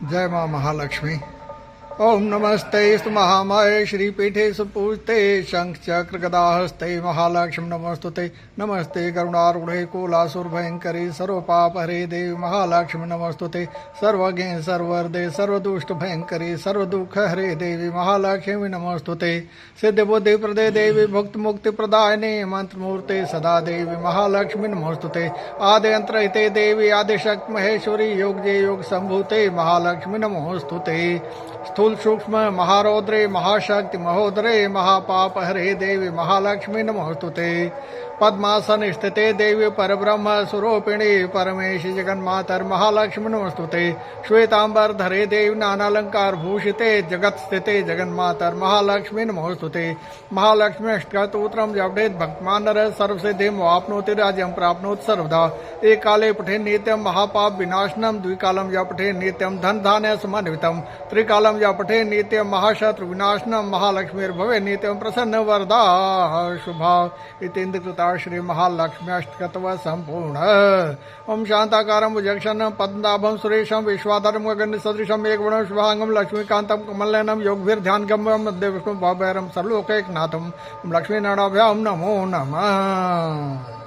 जय माँ महालक्ष्मी। ओम नमस्ते स्तु महामाये श्रीपीठे सुपूजिते शंख चक्र गदाहस्ते महालक्ष्मी नमस्तुते। नमस्ते करुणारूढ़े कोलासुरभयंकरी सर्वपापहरे देवी महालक्ष्मी नमस्तुते। सर्वज्ञ सर्ववरदे सर्वदुष्ट भयंकरी सर्वदुख हरे देवी महालक्ष्मी नमस्तुते। सिद्ध बुद्धि प्रदे देवी भुक्त मुक्ति प्रदायिनी मंत्रमूर्ते सदा देवी महालक्ष्मी नमस्तुते। आदि अंतरहिते देवी आदिशक्ति महेश्वरी योगजे योग संभूते महालक्ष्मी नमोस्तुते। स्थूल सूक्ष्म महारौद्रे महाशक्ति महोदरे महापाप हरे देवी महालक्ष्मी नमोस्तुते। पद्मासन स्थिते देवी परब्रह्म स्वरूपिणी परमेशी जगन्मातर महालक्ष्मी नमस्तुते। श्वेतांबर धरे देवी नानालंकार भूषिते जगत स्थिते जगन्मातर महालक्ष्मी नमोस्तुते। महालक्ष्मी अष्टकतूत्रम जपठेत भक्तमानर सर्वसिद्धिम वाप्नोति राज्यम प्राप्नोति सर्वदा। एक काले पठे नित्यम महापाप विनाशनम द्विकालम जपठे नित्यम धन धान्य समन्वितम त्रिकालम जपठे नित्यम महाशत्रु विनाशनम महालक्ष्मीर्भवे नित्यम प्रसन्न वरदा शुभा। इतेन्द्र कृता श्री महालक्ष्मी अष्टकतव संपूर्ण। ओम शांताकारं भुजगशयनं पद्मनाभं सुरेशं विश्वाधारं गगन सदृशं एकवर्णं शुभांगं लक्ष्मीकान्तं कमलनयनं योगभिर्ध्यानगम्यं मध्य विष्णु भवभैरवं सर्वलोकैकनाथं लक्ष्मीनारायणाभ्यां नमो नमः।